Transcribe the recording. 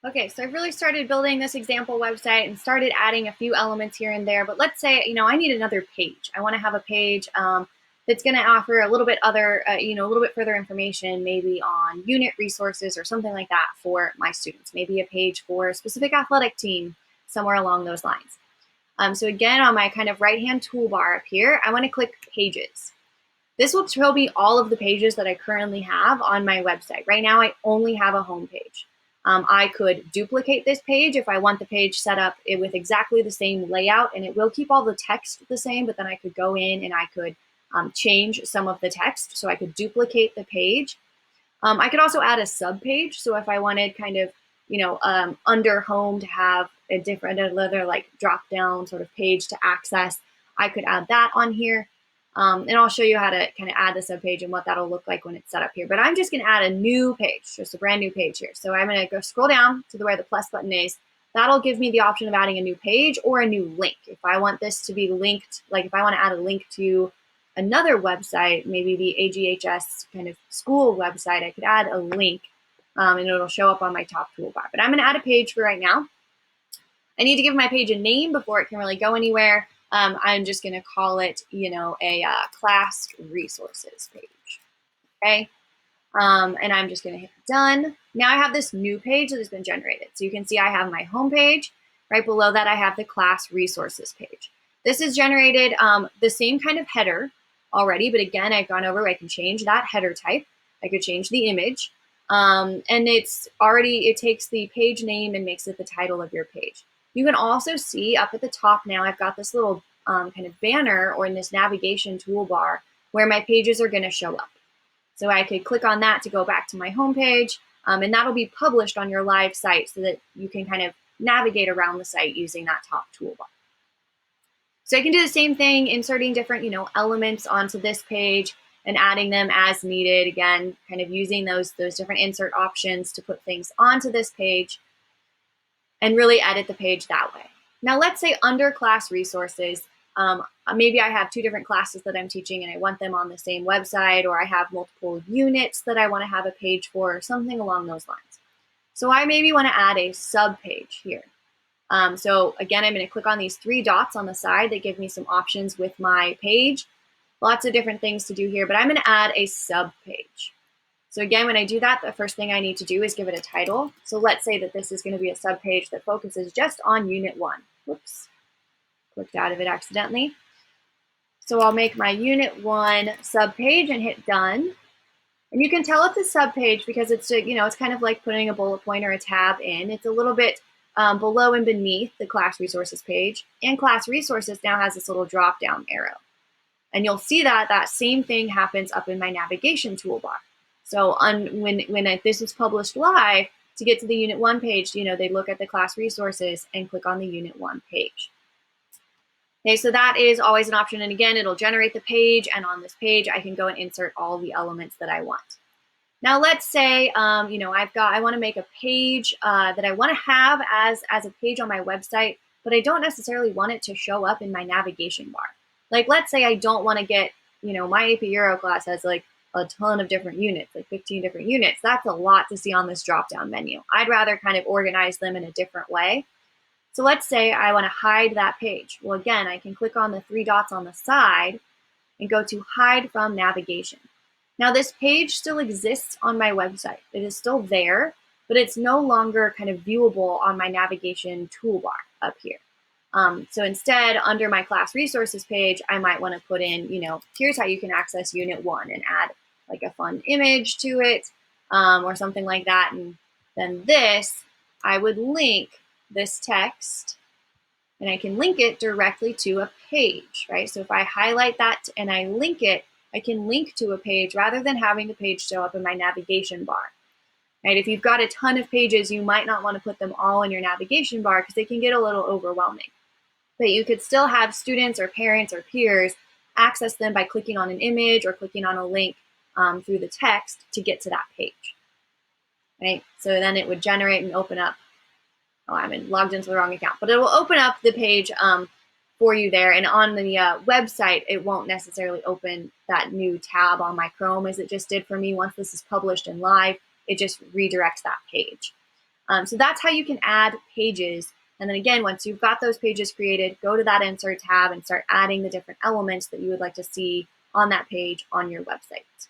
Okay, so I've really started building this example website and started adding a few elements here and there. But let's say, I need another page. I want to have a page that's going to offer a little bit a little bit further information, maybe on unit resources or something like that for my students. Maybe a page for a specific athletic team, somewhere along those lines. So again, on my kind of right-hand toolbar up here, I want to click Pages. This will show me all of the pages that I currently have on my website. Right now, I only have a home page. I could duplicate this page if I want the page set up with exactly the same layout, and it will keep all the text the same, but then I could go in and I could change some of the text. So I could duplicate the page. I could also add a sub page. So if I wanted kind of, under home to have another like drop down sort of page to access, I could add that on here. And I'll show you how to kind of add the sub page and what that'll look like when it's set up here. But I'm just going to add a new page, just a brand new page here. So I'm going to go scroll down to where the plus button is. That'll give me the option of adding a new page or a new link. If I want this to be linked, like if I want to add a link to another website, maybe the AGHS kind of school website, I could add a link and it'll show up on my top toolbar. But I'm going to add a page for right now. I need to give my page a name before it can really go anywhere. I'm just going to call it, a class resources page. Okay. And I'm just going to hit done. Now I have this new page that has been generated. So you can see I have my home page. Right below that, I have the class resources page. This is generated the same kind of header already, but again, I've gone over, I can change that header type. I could change the image. And it takes the page name and makes it the title of your page. You can also see up at the top now, I've got this little kind of banner or in this navigation toolbar where my pages are going to show up. So I could click on that to go back to my homepage, and that'll be published on your live site so that you can kind of navigate around the site using that top toolbar. So I can do the same thing, inserting different, elements onto this page and adding them as needed. Again, kind of using those different insert options to put things onto this page and really edit the page that way. Now, let's say under class resources, maybe I have two different classes that I'm teaching and I want them on the same website, or I have multiple units that I want to have a page for, or something along those lines. So I maybe want to add a sub page here. So again, I'm going to click on these three dots on the side that give me some options with my page. Lots of different things to do here, but I'm going to add a sub page. So again, when I do that, the first thing I need to do is give it a title. So let's say that this is going to be a sub page that focuses just on Unit 1. Whoops, clicked out of it accidentally. So I'll make my Unit 1 sub page and hit done. And you can tell it's a sub page because it's, it's kind of like putting a bullet point or a tab in. It's a little bit below and beneath the class resources page. And class resources now has this little drop down arrow. And you'll see that same thing happens up in my navigation toolbar. So when this is published live, to get to the Unit 1 page, they look at the class resources and click on the Unit 1 page. Okay, so that is always an option. And again, it'll generate the page. And on this page, I can go and insert all the elements that I want. Now, let's say, I want to make a page that I want to have as a page on my website, but I don't necessarily want it to show up in my navigation bar. Like, let's say I don't want to get, my AP Euro class has like a ton of different units, like 15 different units. That's a lot to see on this drop-down menu. I'd rather kind of organize them in a different way. So let's say I want to hide that page. Well, again, I can click on the three dots on the side and go to Hide from Navigation. Now, this page still exists on my website. It is still there, but it's no longer kind of viewable on my navigation toolbar up here. So instead, under my class resources page, I might want to put in, here's how you can access Unit 1 and add like a fun image to it or something like that. And then this, I would link this text and I can link it directly to a page, right? So if I highlight that and I link it, I can link to a page rather than having the page show up in my navigation bar. Right? If you've got a ton of pages, you might not want to put them all in your navigation bar because they can get a little overwhelming. But you could still have students or parents or peers access them by clicking on an image or clicking on a link through the text to get to that page. Right? So then it would generate and open up. Oh, I'm logged into the wrong account, but it will open up the page for you there. And on the website, it won't necessarily open that new tab on my Chrome as it just did for me. Once this is published and live, it just redirects that page. So that's how you can add pages. And then again, once you've got those pages created, go to that Insert tab and start adding the different elements that you would like to see on that page on your website.